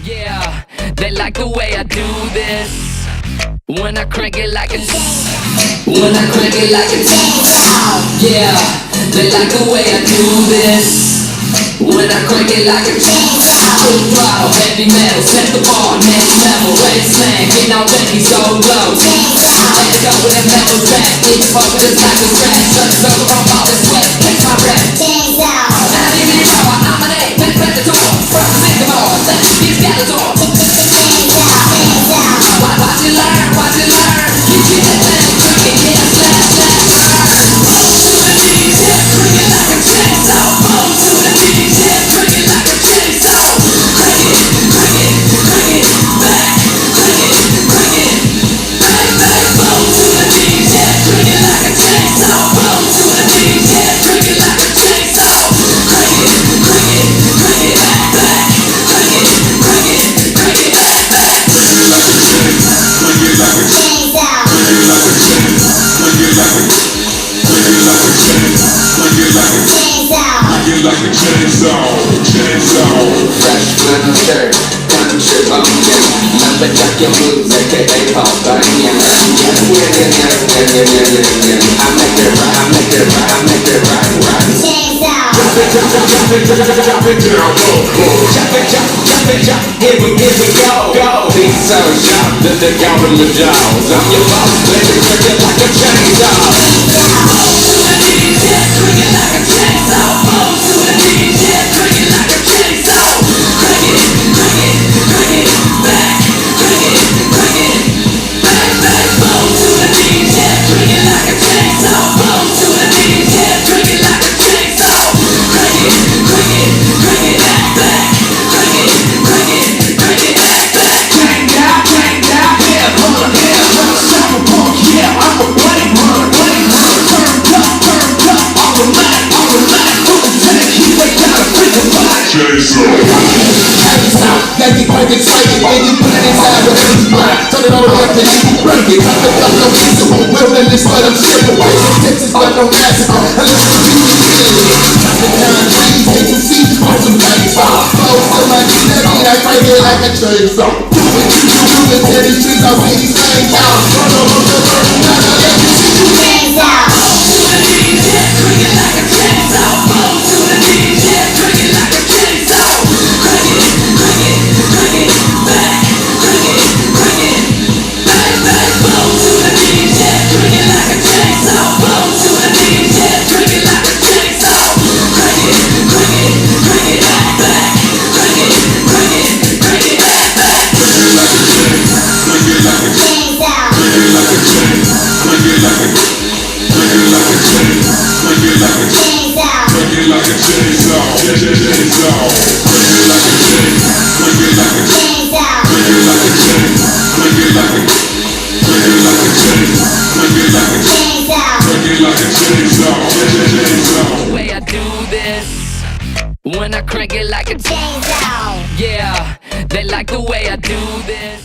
Yeah, they like the way I do this. When I crank it like a when I crank it like a yeah, they like the way I do this. When I crank it like a full throttle, heavy metal, set the bar, next level, wasteland, getting all ready, so close. Let's go with a metal track, it's fucking just like a scratch. Sun's over, I'm all this sweat, takes my breath. Change out. And I need me more, I nominate, penetrate the door. First to make them all, let's get Skeletor. Change out. Watch it learn, watch it learn. You get that thing, crank it, yeah, slash, slash, burn. To the DJ, crank it like a chainsaw. To the DJ, crank it like a chainsaw. Crank it, crank it, crank it, back. Crank it, crank it, bang, bang, boom. To the DJ, crank it like a chainsaw. Boom. To the DJ, crank it like a chainsaw. Crank it, crank it, crank it, back, back. Crank it, crank it, crank it, back, back. Crank it like a chainsaw. Crank it like a chain. Crank it like a chain. Crank it like a chainsaw. Crank it like a chainsaw. Chainsaw. Fresh flannel shirt, country bumpkin, lumberjack your moves, aka pop bangin'. I make it right, I make it right, I make it right, right. Drop it down, Chop it, chop, here we go. Beat so sharp that they count on the jaws. I'm your boss, baby, crank it like a chainsaw. To the DJ, crank it like a chainsaw. To the DJ, crank it like a chainsaw. Crank it, crank it, crank it, back. Crank it, crank it, bang, bang, boom. To the DJ, crank it like a chainsaw. Boom. To the DJ, crank it like a chainsaw. Crank it, crank it, crank it, back, back. Crank it, crank it, crank it, back, back. Crank out, yeah, hold on, cyberpunk, yeah, I'm a blade runner, turned up, automatic, full tank, he ain't got a freaking body. chainsaw. Got me quite excited, and you put it inside whatever you want. Turn it all up and you can break it. Got the no reason, wilderness, but I'm shipping. White from Texas, but no massacre. I listen to you and chopping down trees, and you see on some chainsaw. Close to my knees, that mean I crank it like a chainsaw. Do what you do, and tear these streets off in these same towns. Run over the earth, now let me see you chainsaw. To the DJ, crank it like a chainsaw. Boom. To the DJ, crank it like a chainsaw. Crank it, crank it, crank it, back. Crank it, crank it, bang, bang, boom. To the DJ, crank it like a chainsaw. Boom. To the DJ, crank it like a chainsaw. Crank it, crank it, crank it, back, back. Crank it, crank it, crank it, back, back. Crank it like a chain. Crank it like a chain. Crank it like a chain. Crank it like a chain. Crank it like a chainsaw. Crank it like a chainsaw. Chainsaw. Crank it like a chain. Crank it like a chainsaw. Crank it like a chain. Crank it like a chain. Crank it like a chainsaw. Crank it like a chainsaw. Chainsaw. The way I do this. When I crank it like a Chainsaw. yeah, they like the way I do this.